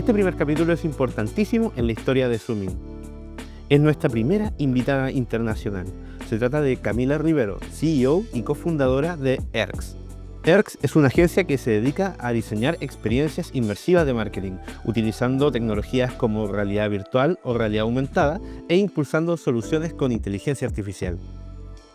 Este primer capítulo es importantísimo en la historia de Zoom In. Es nuestra primera invitada internacional. Se trata de Camila Rivero, CEO y cofundadora de ERX. ERX es una agencia que se dedica a diseñar experiencias inmersivas de marketing, utilizando tecnologías como realidad virtual o realidad aumentada e impulsando soluciones con inteligencia artificial.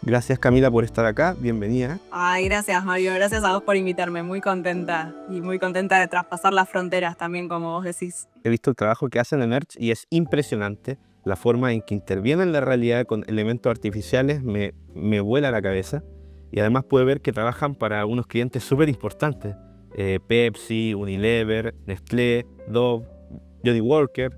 Gracias, Camila, por estar acá. Bienvenida. Ay, gracias, Mario. Gracias a vos por invitarme. Muy contenta. Y muy contenta de traspasar las fronteras también, como vos decís. He visto el trabajo que hacen en ERX y es impresionante. La forma en que intervienen la realidad con elementos artificiales me vuela la cabeza. Y además pude ver que trabajan para unos clientes súper importantes. Pepsi, Unilever, Nestlé, Dove, Johnny Walker.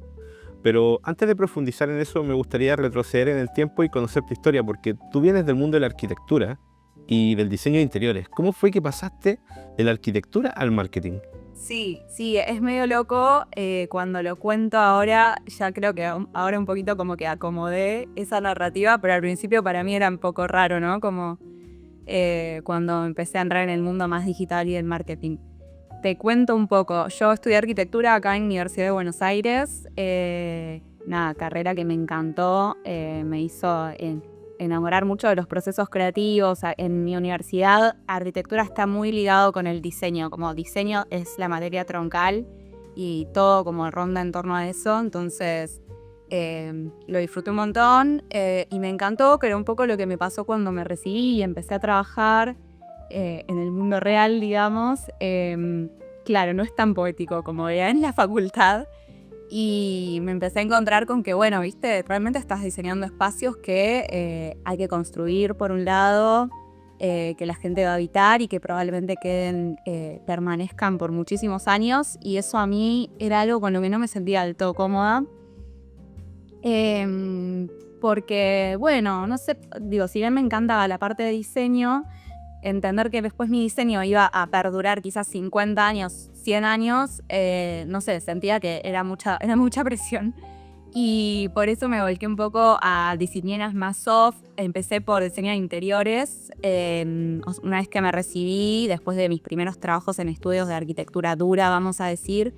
Pero antes de profundizar en eso, me gustaría retroceder en el tiempo y conocer tu historia, porque tú vienes del mundo de la arquitectura y del diseño de interiores. ¿Cómo fue que pasaste de la arquitectura al marketing? Sí, es medio loco. Cuando lo cuento ahora, ya creo que ahora un poquito como que acomodé esa narrativa, pero al principio para mí era un poco raro, ¿no? Como cuando empecé a entrar en el mundo más digital y del marketing. Te cuento un poco. Yo estudié arquitectura acá en Universidad de Buenos Aires. Carrera que me encantó. Me hizo enamorar mucho de los procesos creativos. En mi universidad, arquitectura está muy ligado con el diseño. Como diseño es la materia troncal y todo como ronda en torno a eso. Entonces lo disfruté un montón y me encantó, que era un poco lo que me pasó cuando me recibí y empecé a trabajar en el mundo real, digamos. Claro, no es tan poético como era en la facultad. Y me empecé a encontrar con que, bueno, viste, realmente estás diseñando espacios que hay que construir por un lado, que la gente va a habitar y que probablemente permanezcan por muchísimos años. Y eso a mí era algo con lo que no me sentía del todo cómoda. Porque, bueno, no sé, digo, si bien me encantaba la parte de diseño, entender que después mi diseño iba a perdurar quizás 50 años, 100 años, no sé, sentía que era mucha presión. Y por eso me volqué un poco a disciplinas más soft. Empecé por diseñar interiores. Una vez que me recibí, después de mis primeros trabajos en estudios de arquitectura dura, vamos a decir,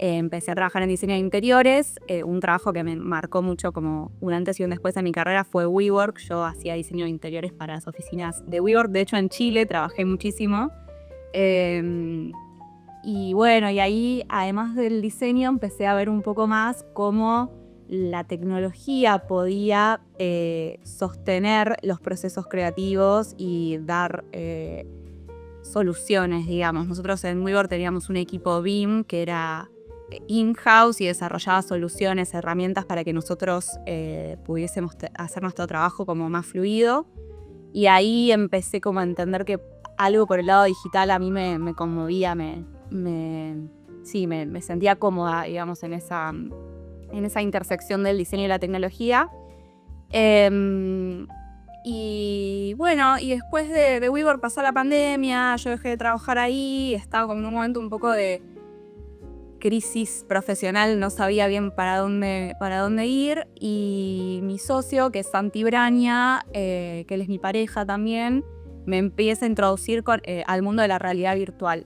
empecé a trabajar en diseño de interiores. Un trabajo que me marcó mucho como un antes y un después en mi carrera fue WeWork. Yo hacía diseño de interiores para las oficinas de WeWork. De hecho, en Chile trabajé muchísimo. Y bueno, y ahí, además del diseño, empecé a ver un poco más cómo la tecnología podía sostener los procesos creativos y dar soluciones, digamos. Nosotros en WeWork teníamos un equipo BIM que era in-house y desarrollaba soluciones, herramientas para que nosotros pudiésemos hacer nuestro trabajo como más fluido. Y ahí empecé como a entender que algo por el lado digital a mí me conmovía, me sentía cómoda, digamos, en esa intersección del diseño y la tecnología. Y bueno, y después de WeWork pasó la pandemia, yo dejé de trabajar ahí, estaba como en un momento un poco de crisis profesional, no sabía bien para dónde ir, y mi socio, que es Santi Braña, que él es mi pareja también, me empieza a introducir al mundo de la realidad virtual.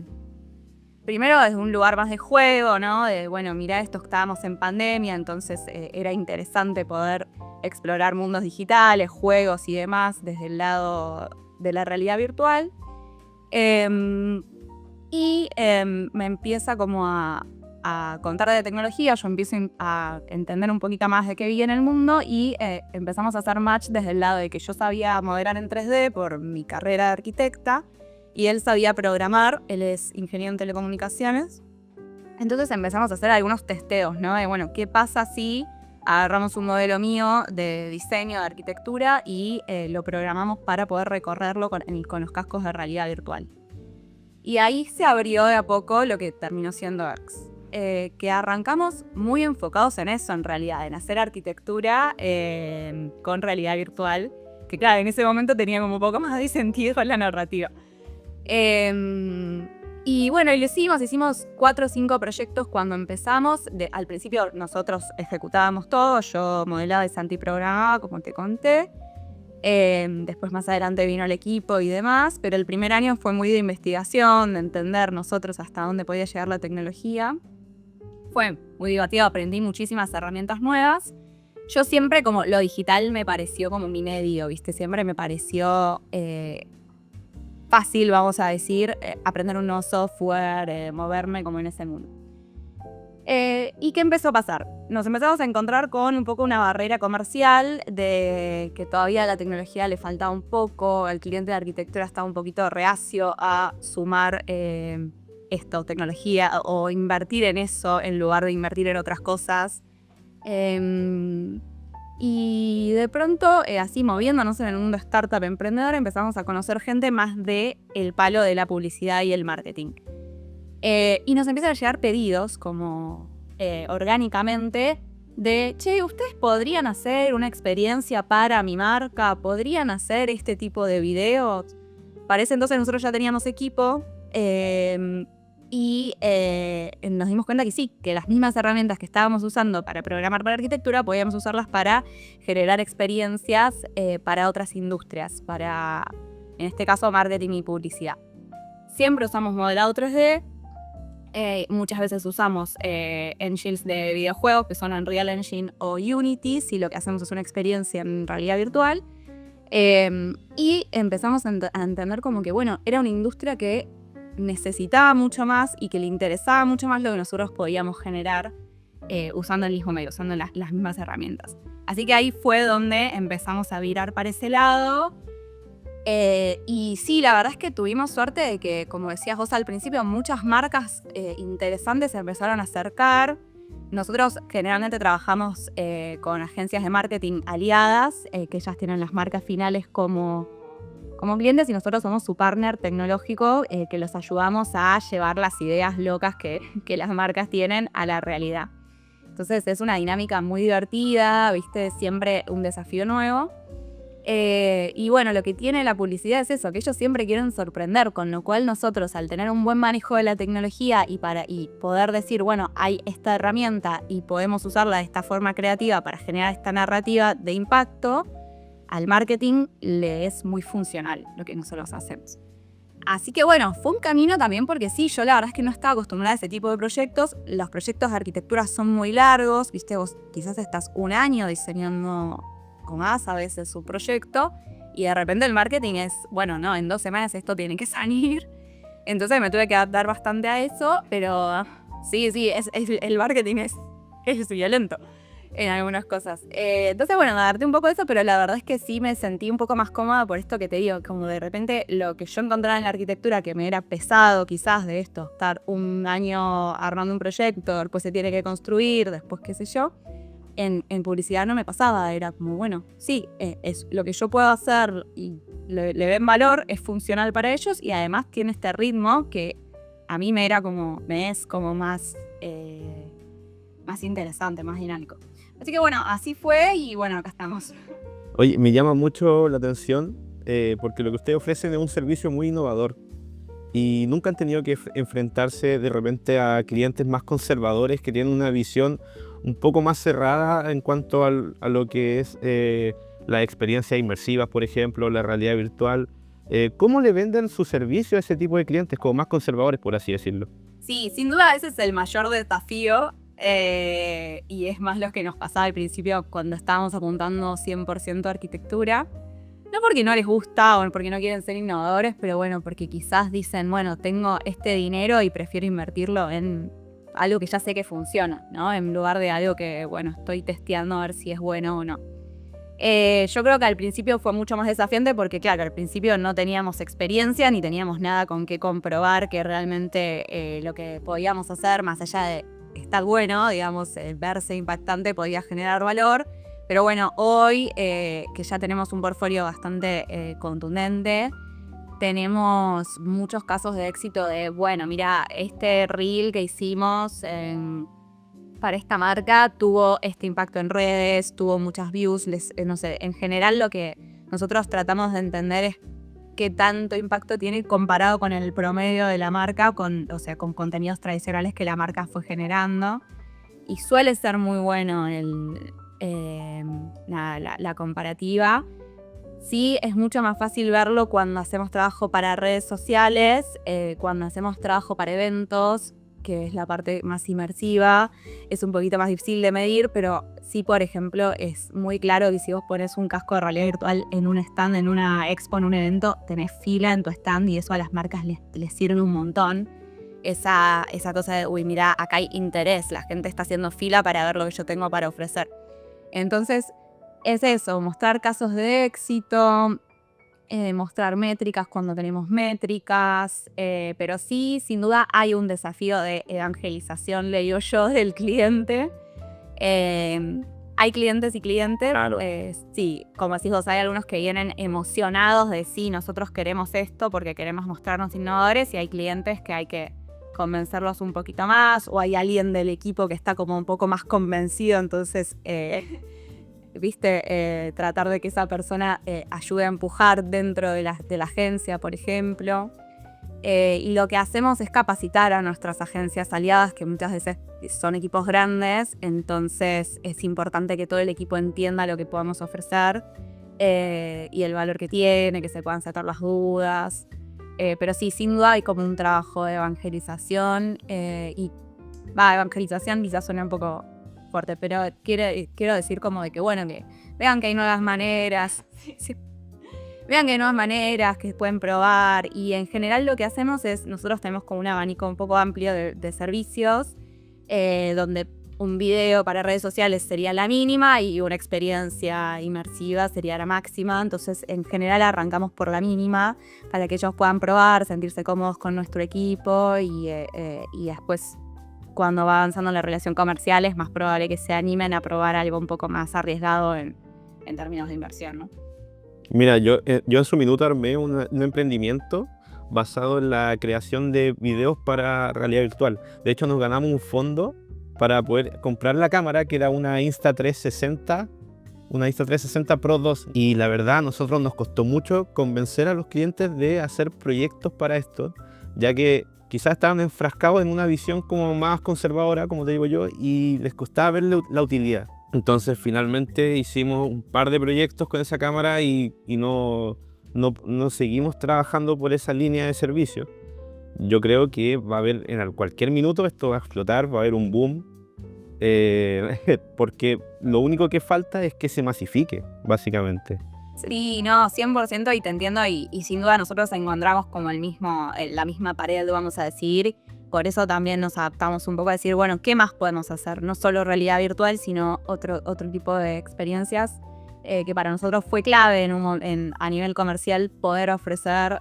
Primero desde un lugar más de juego, ¿no? De, bueno, mirá esto, estábamos en pandemia, entonces era interesante poder explorar mundos digitales, juegos y demás desde el lado de la realidad virtual. Me empieza como a contar de tecnología, yo empiezo a entender un poquito más de qué viene el mundo y empezamos a hacer match desde el lado de que yo sabía modelar en 3D por mi carrera de arquitecta y él sabía programar, él es ingeniero en telecomunicaciones. Entonces empezamos a hacer algunos testeos, ¿no? De, bueno, ¿qué pasa si agarramos un modelo mío de diseño de arquitectura y lo programamos para poder recorrerlo con los cascos de realidad virtual? Y ahí se abrió de a poco lo que terminó siendo ERX. Que arrancamos muy enfocados en eso, en realidad, en hacer arquitectura con realidad virtual, que claro, en ese momento tenía como un poco más de sentido con la narrativa. Y bueno, y lo hicimos 4 o 5 proyectos cuando empezamos. Al principio nosotros ejecutábamos todo, yo modelaba y Santi programaba, como te conté. Después más adelante vino el equipo y demás, pero el primer año fue muy de investigación, de entender nosotros hasta dónde podía llegar la tecnología. fue muy divertido, aprendí muchísimas herramientas nuevas. Yo siempre como lo digital me pareció como mi medio, ¿viste? Siempre me pareció fácil, vamos a decir, aprender un nuevo software, moverme como en ese mundo. ¿Y qué empezó a pasar? Nos empezamos a encontrar con un poco una barrera comercial de que todavía a la tecnología le faltaba un poco, el cliente de arquitectura estaba un poquito reacio a sumar tecnología o invertir en eso en lugar de invertir en otras cosas. Y de pronto, así moviéndonos en el mundo startup emprendedor, empezamos a conocer gente más del palo de la publicidad y el marketing. Y nos empiezan a llegar pedidos como orgánicamente de, che, ¿ustedes podrían hacer una experiencia para mi marca? ¿Podrían hacer este tipo de videos? Para ese entonces nosotros ya teníamos equipo y nos dimos cuenta que sí, que las mismas herramientas que estábamos usando para programar para arquitectura podíamos usarlas para generar experiencias para otras industrias, para, en este caso, marketing y publicidad. Siempre usamos modelado 3D. Muchas veces usamos engines de videojuegos que son Unreal Engine o Unity, si lo que hacemos es una experiencia en realidad virtual. Y empezamos a entender como que, bueno, era una industria que necesitaba mucho más y que le interesaba mucho más lo que nosotros podíamos generar usando el mismo medio, usando las mismas herramientas. Así que ahí fue donde empezamos a virar para ese lado. Y sí, la verdad es que tuvimos suerte de que, como decías vos al principio, muchas marcas interesantes se empezaron a acercar. Nosotros generalmente trabajamos con agencias de marketing aliadas, que ellas tienen las marcas finales como clientes y nosotros somos su partner tecnológico que los ayudamos a llevar las ideas locas que las marcas tienen a la realidad. Entonces es una dinámica muy divertida, ¿viste? Siempre un desafío nuevo. Y bueno, lo que tiene la publicidad es eso, que ellos siempre quieren sorprender, con lo cual nosotros al tener un buen manejo de la tecnología y poder decir, bueno, hay esta herramienta y podemos usarla de esta forma creativa para generar esta narrativa de impacto, al marketing le es muy funcional lo que nosotros hacemos. Así que bueno, fue un camino también porque sí, yo la verdad es que no estaba acostumbrada a ese tipo de proyectos. Los proyectos de arquitectura son muy largos, ¿viste? Vos quizás estás un año diseñando o más a veces un proyecto y de repente el marketing es, bueno, no, en 2 semanas esto tiene que salir. Entonces me tuve que adaptar bastante a eso, pero sí, el marketing es violento en algunas cosas. Entonces, bueno, me adapté un poco a eso, pero la verdad es que sí me sentí un poco más cómoda por esto que te digo, como de repente lo que yo encontraba en la arquitectura que me era pesado quizás de esto, estar un año armando un proyecto, después se tiene que construir, después qué sé yo. En publicidad no me pasaba, era como, bueno, sí, es lo que yo puedo hacer y le ven valor, es funcional para ellos y además tiene este ritmo que a mí me es como más interesante, más dinámico. Así que bueno, así fue y bueno, acá estamos. Oye, me llama mucho la atención porque lo que ustedes ofrecen es un servicio muy innovador y nunca han tenido que enfrentarse de repente a clientes más conservadores que tienen una visión un poco más cerrada en cuanto a lo que es la experiencia inmersiva, por ejemplo, la realidad virtual. ¿Cómo le venden su servicio a ese tipo de clientes, como más conservadores, por así decirlo? Sí, sin duda ese es el mayor desafío y es más lo que nos pasaba al principio cuando estábamos apuntando 100% a arquitectura. No porque no les gusta o porque no quieren ser innovadores, pero bueno, porque quizás dicen, bueno, tengo este dinero y prefiero invertirlo en algo que ya sé que funciona, ¿no? En lugar de algo que, bueno, estoy testeando a ver si es bueno o no. Yo creo que al principio fue mucho más desafiante porque, claro, al principio no teníamos experiencia ni teníamos nada con qué comprobar que realmente lo que podíamos hacer, más allá de estar bueno, digamos, verse impactante podía generar valor. Pero bueno, hoy que ya tenemos un portfolio bastante contundente, tenemos muchos casos de éxito de, bueno, mira, este reel que hicimos para esta marca tuvo este impacto en redes, tuvo muchas views, no sé, en general lo que nosotros tratamos de entender es qué tanto impacto tiene comparado con el promedio de la marca, con contenidos tradicionales que la marca fue generando. Y suele ser muy bueno la comparativa. Sí, es mucho más fácil verlo cuando hacemos trabajo para redes sociales, cuando hacemos trabajo para eventos. que es la parte más inmersiva, es un poquito más difícil de medir, pero sí, por ejemplo, es muy claro que si vos pones un casco de realidad virtual en un stand, en una expo, en un evento, tenés fila en tu stand y eso a las marcas les sirve un montón. Esa cosa de, uy, mira, acá hay interés, la gente está haciendo fila para ver lo que yo tengo para ofrecer. Entonces, es eso, mostrar casos de éxito, mostrar métricas cuando tenemos métricas, pero sí, sin duda hay un desafío de evangelización, le digo yo, del cliente. Hay clientes y clientes, Claro. sí, como decís vos, hay algunos que vienen emocionados de sí, nosotros queremos esto porque queremos mostrarnos innovadores, y hay clientes que hay que convencerlos un poquito más, o hay alguien del equipo que está como un poco más convencido, entonces tratar de que esa persona ayude a empujar dentro de la agencia, por ejemplo. Y lo que hacemos es capacitar a nuestras agencias aliadas, que muchas veces son equipos grandes, entonces es importante que todo el equipo entienda lo que podemos ofrecer y el valor que tiene, que se puedan sacar las dudas. Pero sí, sin duda hay como un trabajo de evangelización evangelización quizás suena un poco fuerte, pero quiero decir como de que, bueno, que vean que hay nuevas maneras, vean que hay nuevas maneras que pueden probar, y en general lo que hacemos es, nosotros tenemos como un abanico un poco amplio de servicios, donde un video para redes sociales sería la mínima y una experiencia inmersiva sería la máxima. Entonces, en general arrancamos por la mínima para que ellos puedan probar, sentirse cómodos con nuestro equipo y después, cuando va avanzando la relación comercial, es más probable que se animen a probar algo un poco más arriesgado en términos de inversión, ¿no? Mira, yo en su minuto armé un emprendimiento basado en la creación de videos para realidad virtual. De hecho, nos ganamos un fondo para poder comprar la cámara, que era una Insta360 Pro 2. Y la verdad, a nosotros nos costó mucho convencer a los clientes de hacer proyectos para esto, ya que quizás estaban enfrascados en una visión como más conservadora, como te digo yo, y les costaba ver la utilidad. Entonces, finalmente hicimos un par de proyectos con esa cámara y no seguimos trabajando por esa línea de servicio. Yo creo que va a haber, en cualquier minuto esto va a explotar, va a haber un boom, porque lo único que falta es que se masifique, básicamente. Sí, no, 100%, y te entiendo, y sin duda nosotros encontramos como la misma pared, vamos a decir. Por eso también nos adaptamos un poco a decir, bueno, ¿qué más podemos hacer? No solo realidad virtual, sino otro tipo de experiencias, que para nosotros fue clave a nivel comercial poder ofrecer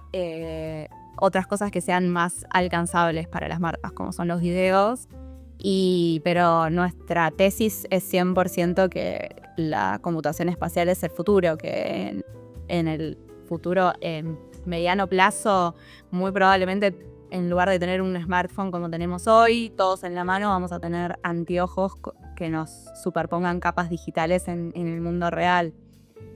otras cosas que sean más alcanzables para las marcas, como son los videos. Pero nuestra tesis es 100% que la computación espacial es el futuro, que en el futuro, en mediano plazo, muy probablemente, en lugar de tener un smartphone como tenemos hoy, todos en la mano, vamos a tener anteojos que nos superpongan capas digitales en el mundo real.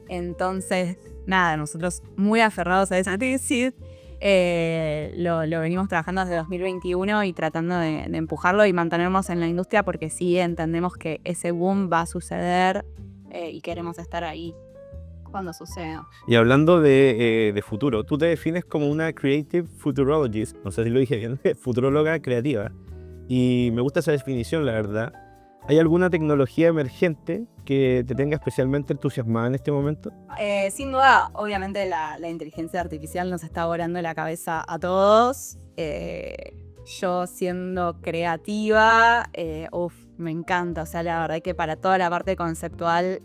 Entonces, nada, nosotros muy aferrados a esa tesis, lo venimos trabajando desde 2021 y tratando de empujarlo y mantenernos en la industria, porque sí entendemos que ese boom va a suceder y queremos estar ahí cuando suceda. Y hablando de futuro, tú te defines como una creative futurologist, no sé si lo dije bien, futuróloga creativa. Y me gusta esa definición, la verdad. ¿Hay alguna tecnología emergente que te tenga especialmente entusiasmada en este momento? Sin duda, obviamente la inteligencia artificial nos está volando la cabeza a todos. Yo, siendo creativa, me encanta. O sea, la verdad que para toda la parte conceptual,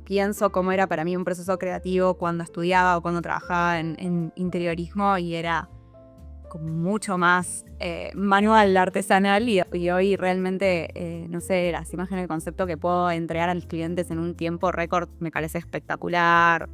pienso cómo era para mí un proceso creativo cuando estudiaba o cuando trabajaba en interiorismo, y era como mucho más manual, artesanal, y hoy realmente, no sé, las imágenes, el concepto que puedo entregar a los clientes en un tiempo récord me parece espectacular.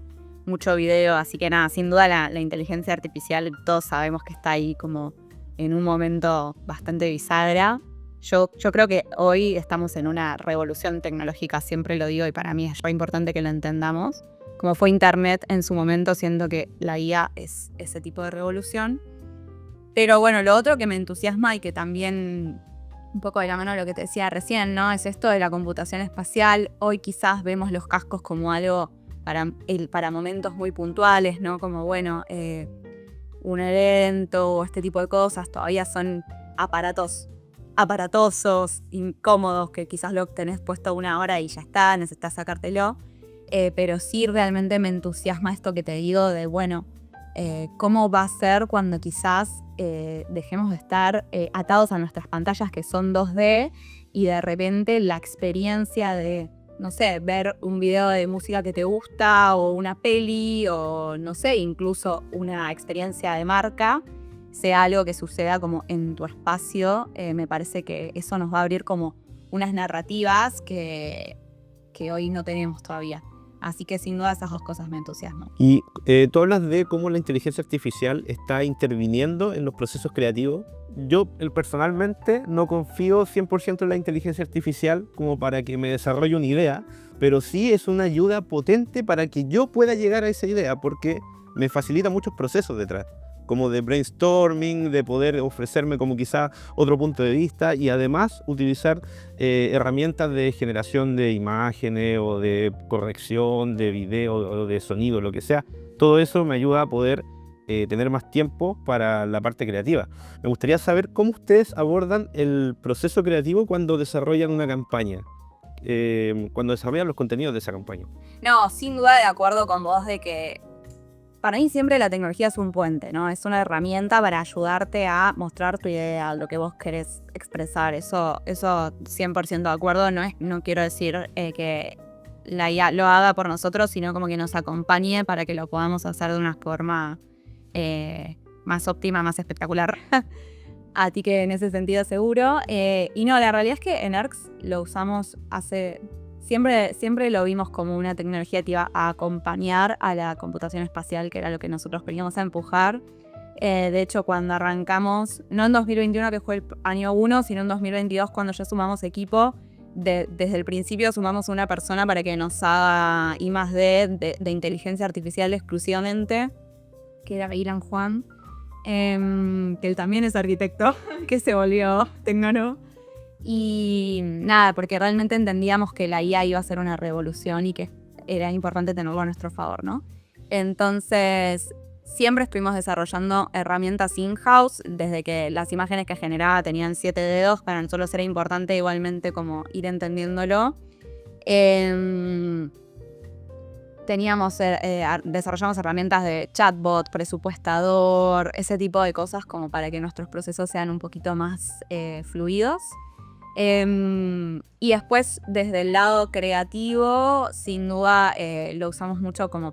Mucho video, así que nada, sin duda la inteligencia artificial, todos sabemos que está ahí como en un momento bastante bisagra. Yo creo que hoy estamos en una revolución tecnológica, siempre lo digo, y para mí es muy importante que lo entendamos. Como fue Internet en su momento, siento que la IA es ese tipo de revolución. Pero bueno, lo otro que me entusiasma y que también, un poco de la mano de lo que te decía recién, ¿no? Es esto de la computación espacial. Hoy quizás vemos los cascos como algo para momentos muy puntuales, ¿no? Como, bueno, un evento o este tipo de cosas. Todavía son aparatos aparatosos, incómodos, que quizás lo tenés puesto 1 hora y ya está, necesitas sacártelo. Pero sí realmente me entusiasma esto que te digo de, bueno, cómo va a ser cuando quizás dejemos de estar atados a nuestras pantallas que son 2D y de repente la experiencia de, no sé, ver un video de música que te gusta o una peli o, no sé, incluso una experiencia de marca, sea algo que suceda como en tu espacio. Me parece que eso nos va a abrir como unas narrativas que hoy no tenemos todavía. Así que sin duda esas 2 cosas me entusiasman. Y tú hablas de cómo la inteligencia artificial está interviniendo en los procesos creativos. Yo personalmente no confío 100% en la inteligencia artificial como para que me desarrolle una idea, pero sí es una ayuda potente para que yo pueda llegar a esa idea, porque me facilita muchos procesos detrás, como de brainstorming, de poder ofrecerme como quizá otro punto de vista y además utilizar herramientas de generación de imágenes o de corrección de video o de sonido, lo que sea. Todo eso me ayuda a poder tener más tiempo para la parte creativa. Me gustaría saber cómo ustedes abordan el proceso creativo cuando desarrollan una campaña, cuando desarrollan los contenidos de esa campaña. No, sin duda de acuerdo con vos de que para mí siempre la tecnología es un puente, ¿no? Es una herramienta para ayudarte a mostrar tu idea, lo que vos querés expresar. Eso 100% de acuerdo. No quiero decir que la IA lo haga por nosotros, sino como que nos acompañe para que lo podamos hacer de una forma más óptima, más espectacular. Así que en ese sentido seguro. Y no, la realidad es que en ERX lo usamos Siempre lo vimos como una tecnología que iba a acompañar a la computación espacial, que era lo que nosotros queríamos empujar. De hecho, cuando arrancamos, no en 2021 que fue el año 1, sino en 2022 cuando ya sumamos equipo, desde el principio sumamos una persona para que nos haga I+D de inteligencia artificial exclusivamente, que era Ilan Juan, que él también es arquitecto, que se volvió tecnólogo. Y nada, porque realmente entendíamos que la IA iba a ser una revolución y que era importante tenerlo a nuestro favor, ¿no? Entonces, siempre estuvimos desarrollando herramientas in-house, desde que las imágenes que generaba tenían 7 dedos, para nosotros era importante igualmente como ir entendiéndolo. Desarrollamos herramientas de chatbot, presupuestador, ese tipo de cosas como para que nuestros procesos sean un poquito más fluidos. Y después, desde el lado creativo, sin duda lo usamos mucho como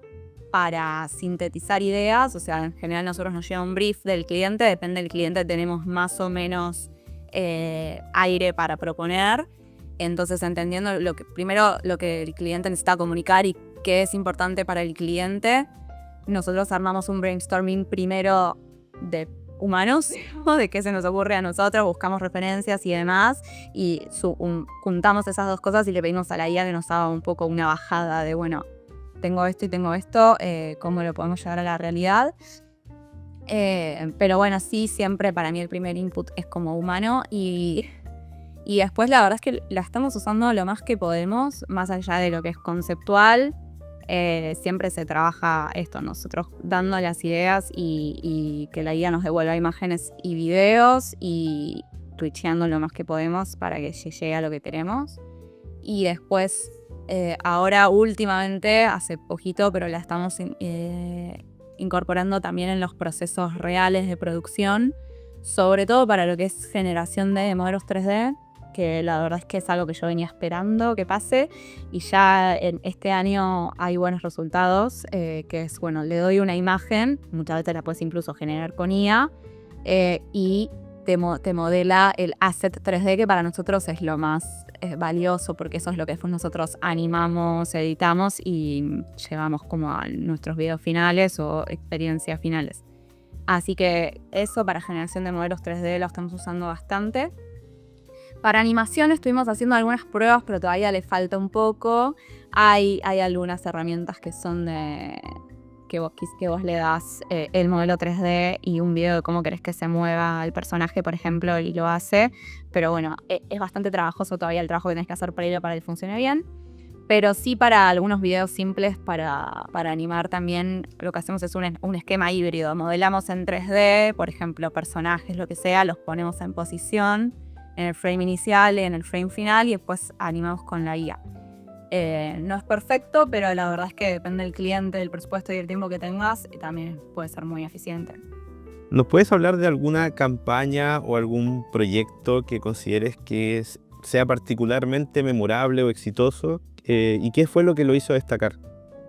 para sintetizar ideas. O sea, en general nosotros nos llega un brief del cliente, depende del cliente, tenemos más o menos aire para proponer. Entonces, entendiendo primero lo que el cliente necesita comunicar y qué es importante para el cliente, nosotros armamos un brainstorming primero de humanos, de qué se nos ocurre a nosotros, buscamos referencias y demás, y juntamos esas 2 cosas y le pedimos a la IA que nos haga un poco una bajada de, bueno, tengo esto y tengo esto, cómo lo podemos llevar a la realidad. Pero bueno, sí, siempre para mí el primer input es como humano y después la verdad es que la estamos usando lo más que podemos, más allá de lo que es conceptual. Siempre se trabaja esto, nosotros dando las ideas y que la guía nos devuelva imágenes y videos y twitcheando lo más que podemos para que llegue a lo que queremos. Y después, ahora últimamente, hace poquito, pero la estamos incorporando también en los procesos reales de producción, sobre todo para lo que es generación de modelos 3D, que la verdad es que es algo que yo venía esperando que pase y ya en este año hay buenos resultados, que es, bueno, le doy una imagen, muchas veces la puedes incluso generar con IA, y te modela el asset 3D, que para nosotros es lo más valioso, porque eso es lo que después nosotros animamos, editamos y llevamos como a nuestros videos finales o experiencias finales. Así que eso para generación de modelos 3D lo estamos usando bastante. Para animación estuvimos haciendo algunas pruebas, pero todavía le falta un poco. Hay algunas herramientas que son que vos le das el modelo 3D y un video de cómo querés que se mueva el personaje, por ejemplo, y lo hace. Pero bueno, es bastante trabajoso todavía el trabajo que tenés que hacer para que funcione bien. Pero sí, para algunos videos simples para animar también, lo que hacemos es un esquema híbrido. Modelamos en 3D, por ejemplo, personajes, lo que sea, los ponemos en posición. en el frame inicial, en el frame final y después animamos con la IA. No es perfecto, pero la verdad es que depende del cliente, del presupuesto y del tiempo que tengas, y también puede ser muy eficiente. ¿Nos puedes hablar de alguna campaña o algún proyecto que consideres que sea particularmente memorable o exitoso? ¿Y qué fue lo que lo hizo destacar?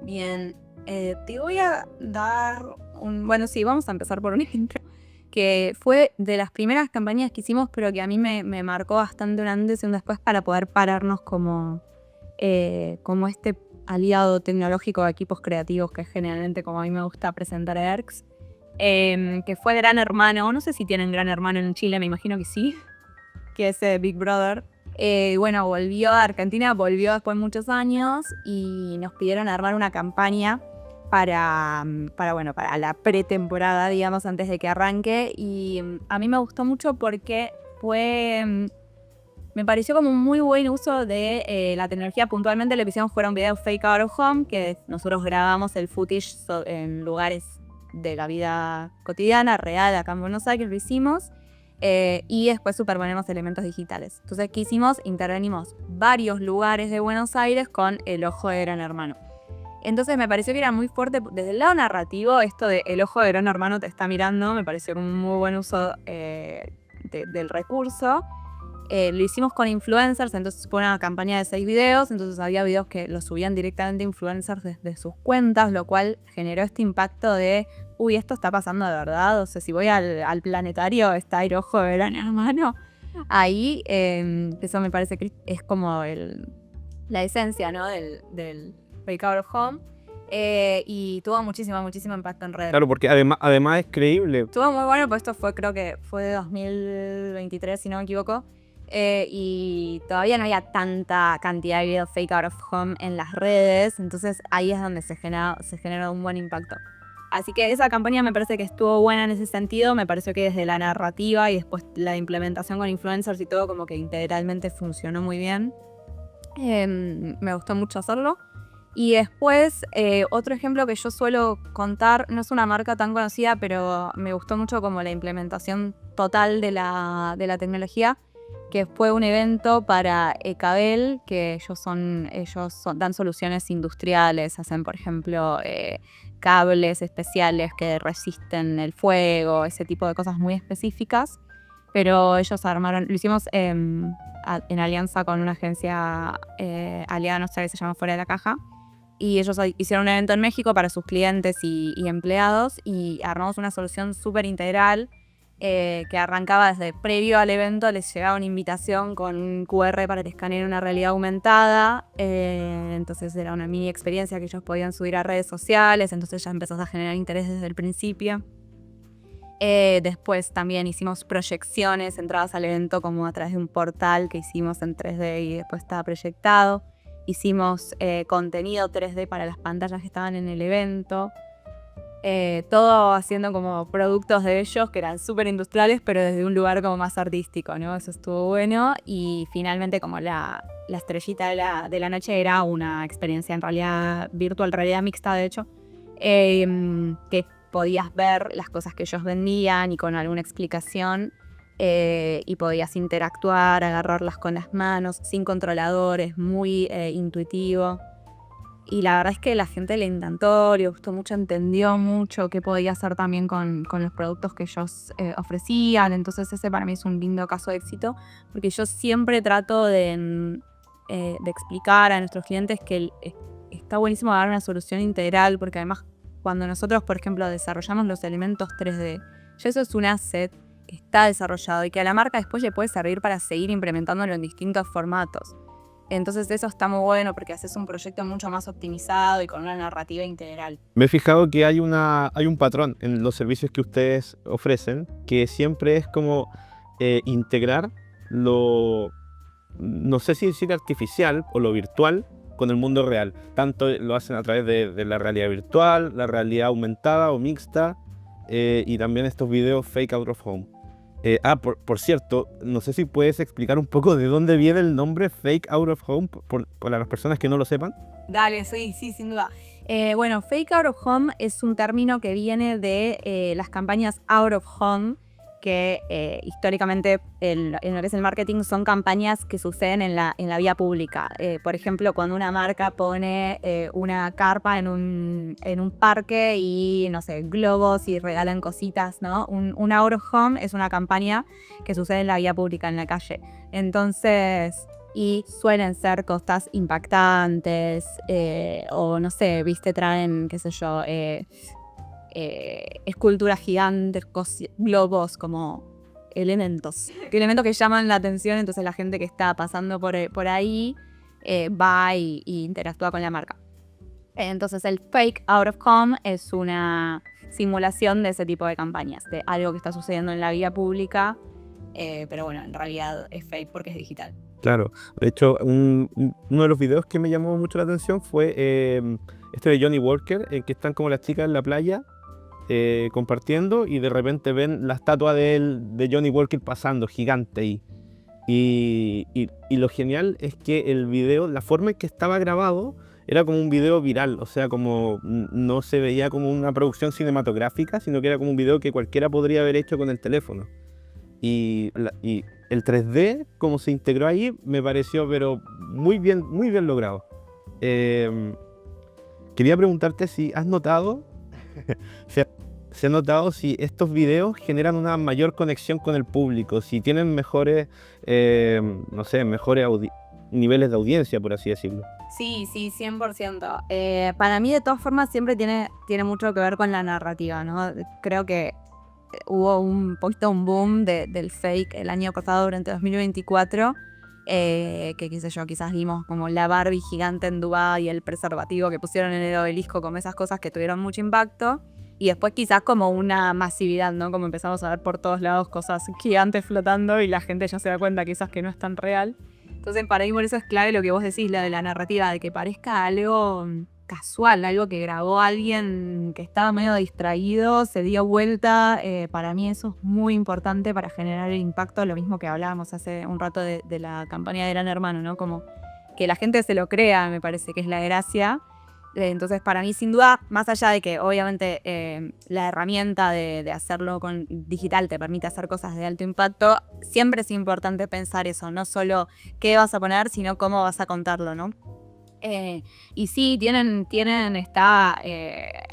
Bien, te voy a dar Bueno, sí, vamos a empezar por un ejemplo, que fue de las primeras campañas que hicimos, pero que a mí me marcó bastante un antes y un después para poder pararnos como este aliado tecnológico de equipos creativos que generalmente, como a mí me gusta presentar a ERCS, que fue Gran Hermano. No sé si tienen Gran Hermano en Chile, me imagino que sí, que es Big Brother. Bueno, volvió a Argentina, volvió después de muchos años y nos pidieron armar una campaña para la pretemporada, digamos, antes de que arranque. Y a mí me gustó mucho porque me pareció como un muy buen uso de la tecnología. Puntualmente lo que hicimos fueron videos fake out of home, que nosotros grabamos el footage en lugares de la vida cotidiana, real, acá en Buenos Aires lo hicimos. Y después superponemos elementos digitales. Entonces, ¿qué hicimos? Intervenimos varios lugares de Buenos Aires con el ojo de Gran Hermano. Entonces me pareció que era muy fuerte desde el lado narrativo. Esto de el ojo de Gran Hermano te está mirando, me pareció un muy buen uso del recurso. Lo hicimos con influencers, entonces fue una campaña de 6 videos, entonces había videos que los subían directamente influencers desde sus cuentas, lo cual generó este impacto de uy, esto está pasando de verdad. O sea, si voy al planetario está el ojo de Gran Hermano. Ahí, eso me parece que es como la esencia, ¿no? del Fake Out of Home. Y tuvo muchísimo impacto en redes. Claro, porque además es creíble. Estuvo muy bueno, pues esto creo que fue de 2023, si no me equivoco. Y todavía no había tanta cantidad de videos fake out of home en las redes, entonces ahí es donde se generó un buen impacto. Así que esa campaña me parece que estuvo buena en ese sentido. Me pareció que desde la narrativa y después la implementación con influencers y todo como que integralmente funcionó muy bien. Me gustó mucho hacerlo. Y después, otro ejemplo que yo suelo contar, no es una marca tan conocida, pero me gustó mucho como la implementación total de la tecnología, que fue un evento para Ecabel, que ellos dan soluciones industriales, hacen por ejemplo cables especiales que resisten el fuego, ese tipo de cosas muy específicas, pero ellos lo hicimos en alianza con una agencia aliada nuestra que se llama Fuera de la Caja, y ellos hicieron un evento en México para sus clientes y empleados, y armamos una solución súper integral que arrancaba desde previo al evento. Les llegaba una invitación con un QR para que escaneen una realidad aumentada, entonces era una mini experiencia que ellos podían subir a redes sociales, entonces ya empezás a generar interés desde el principio. Después también hicimos proyecciones, entradas al evento como a través de un portal que hicimos en 3D y después estaba proyectado. Hicimos contenido 3D para las pantallas que estaban en el evento. Todo haciendo como productos de ellos que eran súper industriales, pero desde un lugar como más artístico, ¿no? Eso estuvo bueno. Y finalmente como la estrellita de la noche era una experiencia en realidad virtual, realidad mixta de hecho, que podías ver las cosas que ellos vendían y con alguna explicación, y podías interactuar, agarrarlas con las manos, sin controladores, muy intuitivo. Y la verdad es que la gente le encantó, le gustó mucho, entendió mucho qué podía hacer también con los productos que ellos ofrecían. Entonces ese para mí es un lindo caso de éxito, porque yo siempre trato de explicar a nuestros clientes que está buenísimo dar una solución integral, porque además cuando nosotros, por ejemplo, desarrollamos los elementos 3D, ya eso es un asset que está desarrollado y que a la marca después le puede servir para seguir implementándolo en distintos formatos. Entonces eso está muy bueno porque haces un proyecto mucho más optimizado y con una narrativa integral. Me he fijado que hay un patrón en los servicios que ustedes ofrecen, que siempre es como integrar no sé si decir artificial o lo virtual con el mundo real. Tanto lo hacen a través de la realidad virtual, la realidad aumentada o mixta, y también estos videos fake out of home. Por cierto, no sé si puedes explicar un poco de dónde viene el nombre Fake Out of Home para las personas que no lo sepan. Dale, sí, sin duda. Bueno, Fake Out of Home es un término que viene de las campañas Out of Home, que históricamente en lo que es el marketing son campañas que suceden en la vía pública. Por ejemplo, cuando una marca pone una carpa en un parque y, no sé, globos y regalan cositas, ¿no? Un out of home es una campaña que sucede en la vía pública, en la calle. Entonces, y suelen ser cosas impactantes o, no sé, viste, traen, qué sé yo, esculturas gigantes, globos, como elementos que llaman la atención. Entonces la gente que está pasando por ahí va y interactúa con la marca. Entonces el fake out of home es una simulación de ese tipo de campañas, de algo que está sucediendo en la vía pública, pero bueno, en realidad es fake porque es digital. Claro, de hecho, uno de los videos que me llamó mucho la atención fue este de Johnny Walker, en que están como las chicas en la playa compartiendo y de repente ven la estatua de Johnny Walker pasando, gigante ahí. Y lo genial es que el video, la forma en que estaba grabado, era como un video viral, o sea, como no se veía como una producción cinematográfica, sino que era como un video que cualquiera podría haber hecho con el teléfono. Y el 3D, como se integró ahí, me pareció pero muy bien logrado. Quería preguntarte si has notado, se ha notado si estos videos generan una mayor conexión con el público, si tienen mejores, no sé, mejores niveles de audiencia, por así decirlo. Sí, 100%. Para mí, de todas formas, siempre tiene mucho que ver con la narrativa, ¿no? Creo que hubo un poquito un boom del fake el año pasado, durante 2024, que qué sé yo, quizás vimos como la Barbie gigante en Dubái y el preservativo que pusieron en el obelisco, como esas cosas que tuvieron mucho impacto. Y después quizás como una masividad, ¿no? Como empezamos a ver por todos lados cosas gigantes flotando y la gente ya se da cuenta quizás que no es tan real. Entonces para mí por eso es clave lo que vos decís, la de la narrativa, de que parezca algo casual, algo que grabó alguien que estaba medio distraído, se dio vuelta. Para mí eso es muy importante para generar el impacto, lo mismo que hablábamos hace un rato de la campaña de Gran Hermano, ¿no? Como que la gente se lo crea, me parece que es la gracia. Entonces para mí, sin duda, más allá de que obviamente la herramienta de hacerlo con digital te permite hacer cosas de alto impacto, siempre es importante pensar eso, no solo qué vas a poner, sino cómo vas a contarlo, ¿no? Y sí,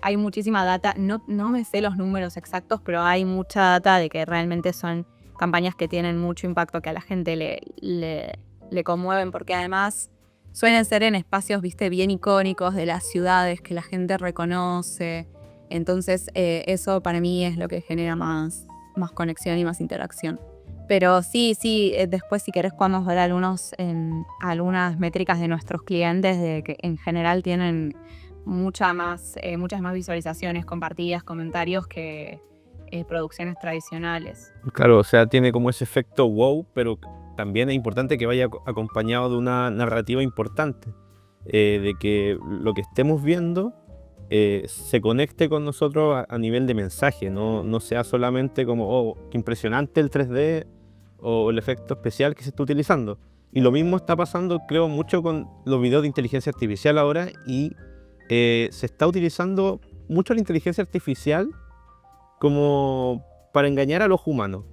hay muchísima data, no me sé los números exactos, pero hay mucha data de que realmente son campañas que tienen mucho impacto, que a la gente le conmueven, porque además suelen ser en espacios, viste, bien icónicos de las ciudades que la gente reconoce. Entonces eso para mí es lo que genera más conexión y más interacción. Pero sí, después si querés podemos ver algunas métricas de nuestros clientes, de que en general tienen muchas más visualizaciones, compartidas, comentarios que producciones tradicionales. Claro, o sea, tiene como ese efecto wow, pero también es importante que vaya acompañado de una narrativa importante, de que lo que estemos viendo se conecte con nosotros a nivel de mensaje, no sea solamente como, oh, qué impresionante el 3D o el efecto especial que se está utilizando. Y lo mismo está pasando, creo, mucho con los videos de inteligencia artificial ahora, y se está utilizando mucho la inteligencia artificial como para engañar a los humanos.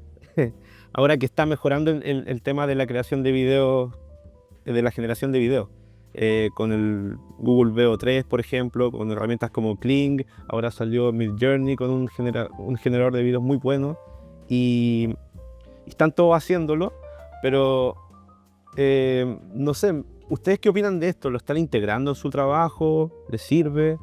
Ahora que está mejorando el tema de la creación de videos, de la generación de videos, con el Google Veo3, por ejemplo, con herramientas como Kling, ahora salió Midjourney con un generador de videos muy bueno, y están todos haciéndolo, pero no sé, ¿ustedes qué opinan de esto? ¿Lo están integrando en su trabajo? ¿Les sirve?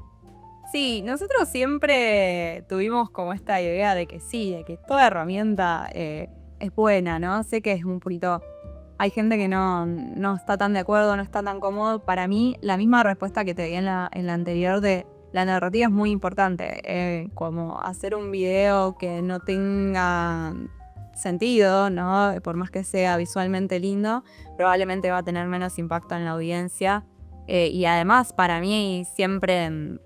Sí, nosotros siempre tuvimos como esta idea de que sí, de que toda herramienta es buena, ¿no? Sé que es un poquito... Hay gente que no está tan de acuerdo, no está tan cómodo. Para mí, la misma respuesta que te di en la anterior, de la narrativa es muy importante. Como hacer un video que no tenga sentido, ¿no? Por más que sea visualmente lindo, probablemente va a tener menos impacto en la audiencia. Y además, para mí, siempre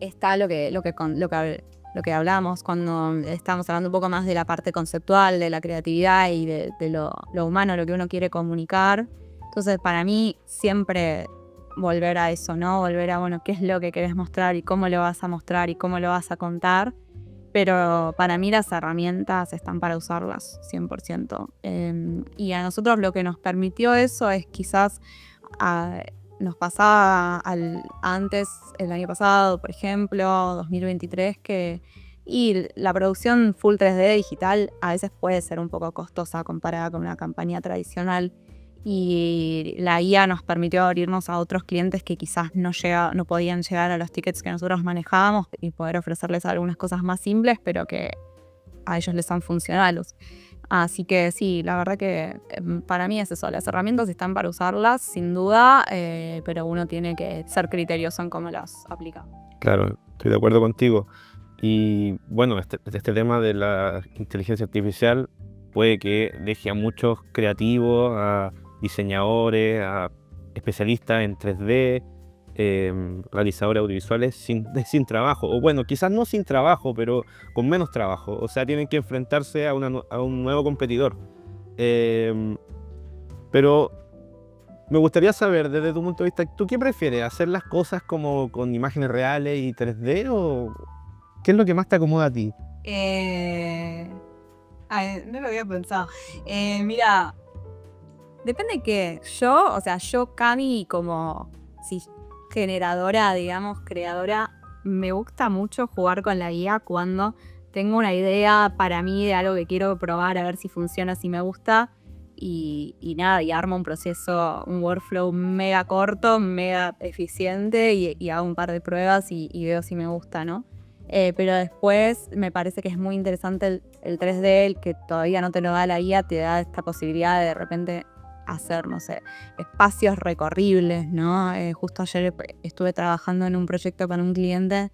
está lo que hablamos cuando estamos hablando un poco más de la parte conceptual, de la creatividad y de lo humano, lo que uno quiere comunicar. Entonces, para mí, siempre volver a eso, ¿no? Volver a, bueno, qué es lo que querés mostrar y cómo lo vas a mostrar y cómo lo vas a contar. Pero para mí las herramientas están para usarlas 100%. Y a nosotros lo que nos permitió eso es quizás, nos pasaba antes, el año pasado, por ejemplo, 2023, y la producción full 3D digital a veces puede ser un poco costosa comparada con una campaña tradicional. Y la IA nos permitió abrirnos a otros clientes que quizás no podían llegar a los tickets que nosotros manejábamos y poder ofrecerles algunas cosas más simples, pero que a ellos les son funcionales. Así que sí, la verdad que para mí es eso. Las herramientas están para usarlas, sin duda, pero uno tiene que ser criterioso en cómo las aplica. Claro, estoy de acuerdo contigo. Y bueno, este tema de la inteligencia artificial puede que deje a muchos creativos, a diseñadores, a especialistas en 3D, realizadores audiovisuales sin trabajo. O bueno, quizás no sin trabajo, pero con menos trabajo. O sea, tienen que enfrentarse a un nuevo competidor. Pero me gustaría saber, desde tu punto de vista, ¿tú qué prefieres? ¿Hacer las cosas como con imágenes reales y 3D o qué es lo que más te acomoda a ti? No lo había pensado. Mira, depende que yo, Cami, como generadora, digamos, creadora, me gusta mucho jugar con la IA cuando tengo una idea para mí de algo que quiero probar, a ver si funciona, si me gusta. Y nada, y armo un proceso, un workflow mega corto, mega eficiente y hago un par de pruebas y veo si me gusta, ¿no? Pero después me parece que es muy interesante el 3D, el que todavía no te lo da la IA, te da esta posibilidad de repente hacer, no sé, espacios recorribles, ¿no? Justo ayer estuve trabajando en un proyecto para un cliente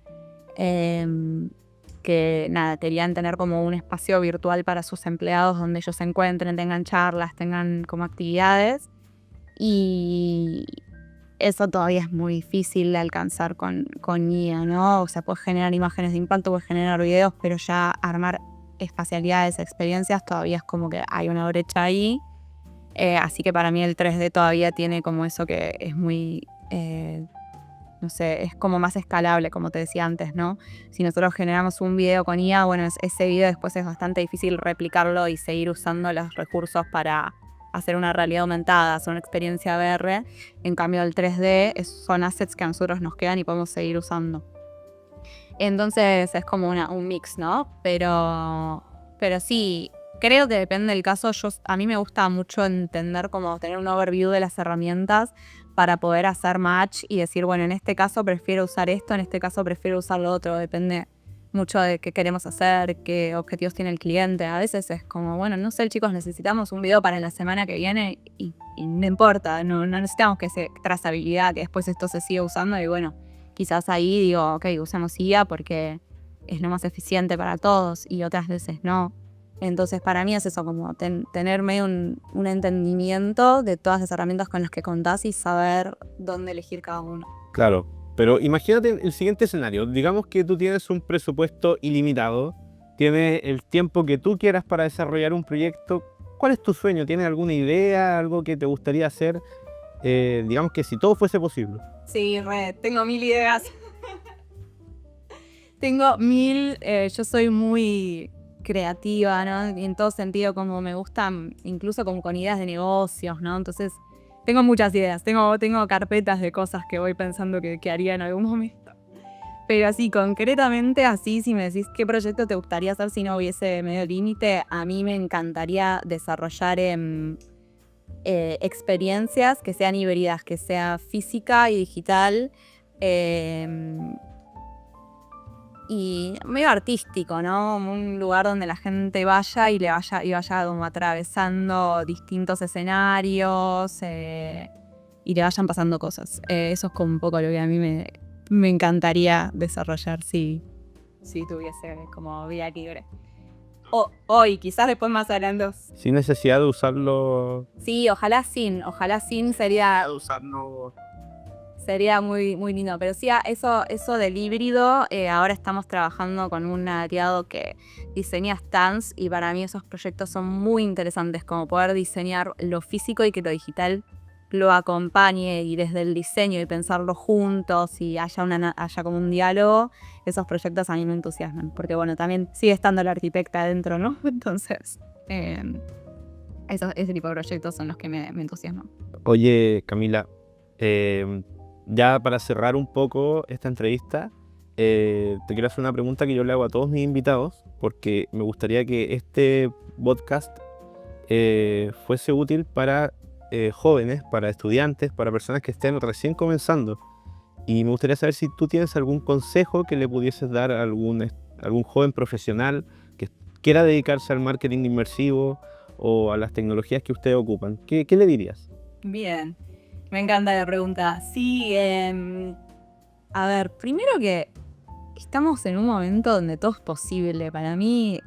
que nada, querían tener como un espacio virtual para sus empleados donde ellos se encuentren, tengan charlas, tengan como actividades. Y eso todavía es muy difícil de alcanzar con IA, ¿no? O sea, puedes generar imágenes de impacto, puedes generar videos, pero ya armar espacialidades, experiencias, todavía es como que hay una brecha ahí. Así que para mí el 3D todavía tiene como eso que es muy, no sé, es como más escalable, como te decía antes, ¿no? Si nosotros generamos un video con IA, bueno, ese video después es bastante difícil replicarlo y seguir usando los recursos para hacer una realidad aumentada, hacer una experiencia VR. En cambio, el 3D son assets que a nosotros nos quedan y podemos seguir usando. Entonces es como un mix, ¿no? Pero sí, creo que depende del caso. A mí me gusta mucho entender cómo tener un overview de las herramientas para poder hacer match y decir, bueno, en este caso prefiero usar esto, en este caso prefiero usar lo otro. Depende mucho de qué queremos hacer, qué objetivos tiene el cliente. A veces es como, bueno, no sé, chicos, necesitamos un video para la semana que viene y no importa, no necesitamos que sea trazabilidad, que después esto se siga usando y bueno, quizás ahí digo, ok, usamos IA porque es lo más eficiente para todos y otras veces no. Entonces para mí es eso, como tener medio un entendimiento de todas las herramientas con las que contás y saber dónde elegir cada uno. Claro, pero imagínate el siguiente escenario. Digamos que tú tienes un presupuesto ilimitado, tienes el tiempo que tú quieras para desarrollar un proyecto. ¿Cuál es tu sueño? ¿Tienes alguna idea, algo que te gustaría hacer? Digamos que si todo fuese posible. Sí, tengo 1000 ideas. Yo soy muy creativa, ¿no? Y en todo sentido, como me gustan, incluso como con ideas de negocios, ¿no? Entonces, tengo muchas ideas, tengo carpetas de cosas que voy pensando que haría en algún momento. Pero así, concretamente, así, si me decís qué proyecto te gustaría hacer si no hubiese medio límite, a mí me encantaría desarrollar experiencias que sean híbridas, que sea física y digital, y medio artístico, ¿no? Un lugar donde la gente vaya y vaya como atravesando distintos escenarios y le vayan pasando cosas. Eso es como un poco lo que a mí me encantaría desarrollar si tuviese como vía libre. Hoy, quizás después más adelante. Sin necesidad de usarlo. Sí, ojalá sin sería... Usarlo. Sería muy, muy lindo, pero sí, eso del híbrido, ahora estamos trabajando con un aliado que diseña stands y para mí esos proyectos son muy interesantes, como poder diseñar lo físico y que lo digital lo acompañe y desde el diseño y pensarlo juntos y haya como un diálogo, esos proyectos a mí me entusiasman. Porque bueno, también sigue estando la arquitecta adentro, ¿no? Entonces, ese tipo de proyectos son los que me entusiasman. Oye, Camila, ya para cerrar un poco esta entrevista, te quiero hacer una pregunta que yo le hago a todos mis invitados, porque me gustaría que este podcast fuese útil para jóvenes, para estudiantes, para personas que estén recién comenzando. Y me gustaría saber si tú tienes algún consejo que le pudieses dar a algún joven profesional que quiera dedicarse al marketing inmersivo o a las tecnologías que ustedes ocupan. ¿Qué le dirías? Bien, me encanta la pregunta. Sí, a ver, primero que estamos en un momento donde todo es posible. Para mí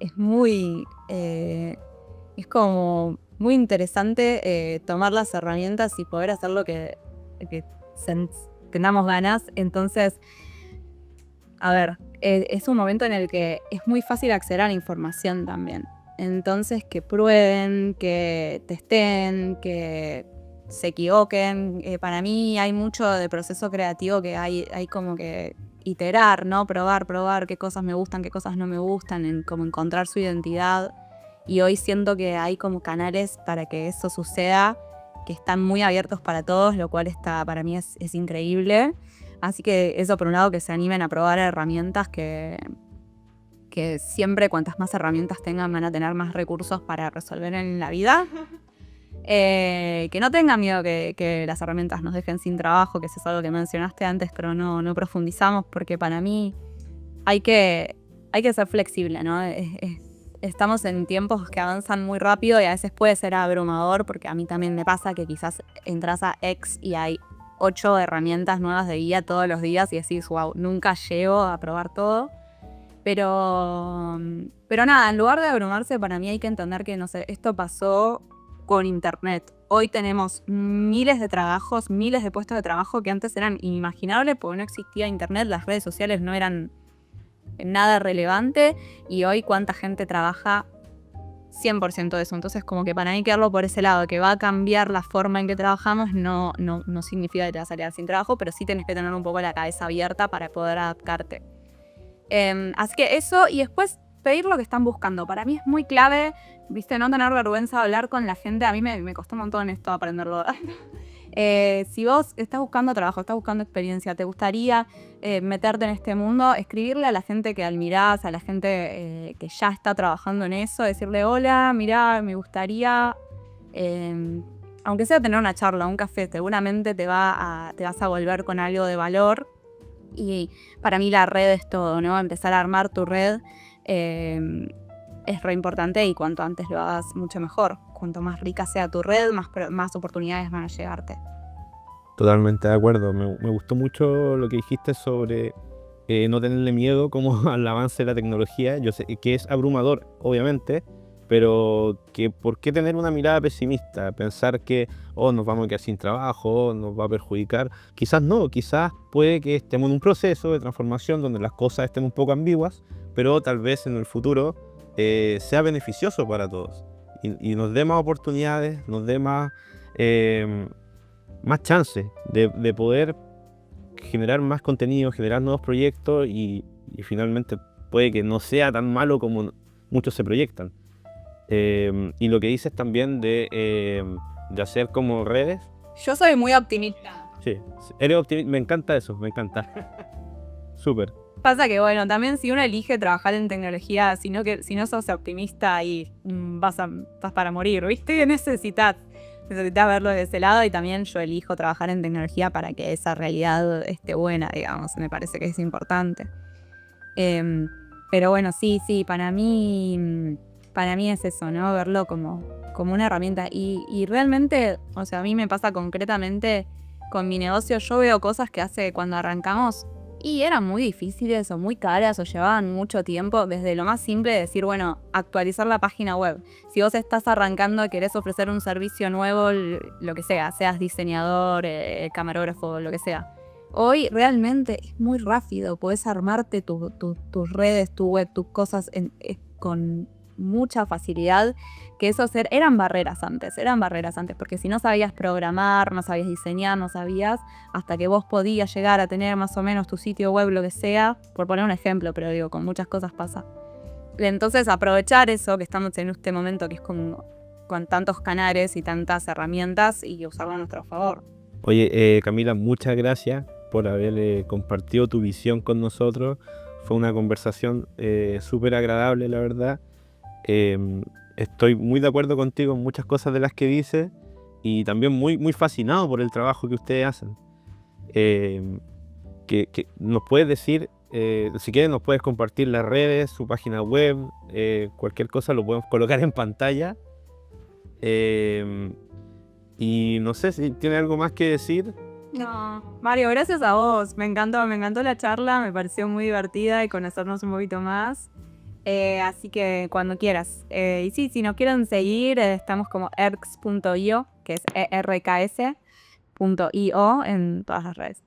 es muy, es como muy interesante tomar las herramientas y poder hacer lo que tengamos ganas. Entonces, a ver, es un momento en el que es muy fácil acceder a la información también. Entonces, que prueben, que testen, que se equivoquen. Para mí hay mucho de proceso creativo que hay como que iterar, ¿no? Probar qué cosas me gustan, qué cosas no me gustan, como encontrar su identidad. Y hoy siento que hay como canales para que eso suceda, que están muy abiertos para todos, lo cual para mí es increíble. Así que eso por un lado, que se animen a probar herramientas que siempre cuantas más herramientas tengan van a tener más recursos para resolver en la vida. Que no tengan miedo que las herramientas nos dejen sin trabajo, que eso es algo que mencionaste antes, pero no profundizamos, porque para mí hay que ser flexible, ¿no? Estamos en tiempos que avanzan muy rápido y a veces puede ser abrumador, porque a mí también me pasa que quizás entras a X y hay 8 herramientas nuevas de guía todos los días y decís, wow, nunca llego a probar todo. Pero nada, en lugar de abrumarse, para mí hay que entender que, no sé, esto pasó con internet. Hoy tenemos miles de trabajos, miles de puestos de trabajo que antes eran inimaginables porque no existía internet, las redes sociales no eran nada relevante, y hoy cuánta gente trabaja 100% de eso. Entonces, como que para mí quedarlo por ese lado, que va a cambiar la forma en que trabajamos, no significa que te vas a quedar sin trabajo, pero sí tenés que tener un poco la cabeza abierta para poder adaptarte. Así que eso, y después pedir lo que están buscando. Para mí es muy clave, viste, no tener vergüenza de hablar con la gente. A mí me costó un montón esto aprenderlo. Si vos estás buscando trabajo, estás buscando experiencia, te gustaría meterte en este mundo, escribirle a la gente que admirás, a la gente que ya está trabajando en eso, decirle, hola, mirá, me gustaría, aunque sea tener una charla, un café, seguramente te vas a volver con algo de valor. Y para mí la red es todo, ¿no? Empezar a armar tu red es re importante, y cuanto antes lo hagas, mucho mejor. Cuanto más rica sea tu red, más oportunidades van a llegarte. Totalmente de acuerdo. Me gustó mucho lo que dijiste sobre no tenerle miedo como al avance de la tecnología. Yo sé que es abrumador, obviamente, pero que por qué tener una mirada pesimista, pensar que nos vamos a quedar sin trabajo, nos va a perjudicar. Quizás no, quizás puede que estemos en un proceso de transformación donde las cosas estén un poco ambiguas, pero tal vez en el futuro sea beneficioso para todos y nos dé más oportunidades, nos dé más chances de poder generar más contenido, generar nuevos proyectos y finalmente puede que no sea tan malo como muchos se proyectan. Y lo que dices también de hacer como redes. Yo soy muy optimista. Sí, eres optimista, me encanta eso, me encanta. Súper. Pasa que, bueno, también si uno elige trabajar en tecnología, si no sos optimista, y vas para morir, ¿viste? Necesitas verlo de ese lado, y también yo elijo trabajar en tecnología para que esa realidad esté buena, digamos, me parece que es importante. Pero bueno, sí, para mí es eso, ¿no? Verlo como una herramienta. Y realmente, o sea, a mí me pasa concretamente con mi negocio. Yo veo cosas que hace cuando arrancamos y eran muy difíciles o muy caras o llevaban mucho tiempo, desde lo más simple de decir, bueno, actualizar la página web. Si vos estás arrancando y querés ofrecer un servicio nuevo, lo que sea, seas diseñador, camarógrafo, lo que sea. Hoy realmente es muy rápido, podés armarte tus redes, tu web, tus cosas con mucha facilidad, que eran barreras antes, porque si no sabías programar, no sabías diseñar, no sabías, hasta que vos podías llegar a tener más o menos tu sitio web, lo que sea, por poner un ejemplo, pero digo, con muchas cosas pasa. Entonces aprovechar eso, que estamos en este momento que es con tantos canales y tantas herramientas, y usarlo a nuestro favor. Oye, Camila, muchas gracias por haber compartido tu visión con nosotros. Fue una conversación súper agradable, la verdad. Estoy muy de acuerdo contigo en muchas cosas de las que dices y también muy, muy fascinado por el trabajo que ustedes hacen. Que nos puedes decir, si quieres nos puedes compartir las redes, su página web, cualquier cosa lo podemos colocar en pantalla. Y no sé si tiene algo más que decir. No, Mario, gracias a vos. Me encantó la charla, me pareció muy divertida y conocernos un poquito más. Así que cuando quieras. Y sí, si nos quieren seguir, estamos como erks.io, que es erks.io en todas las redes.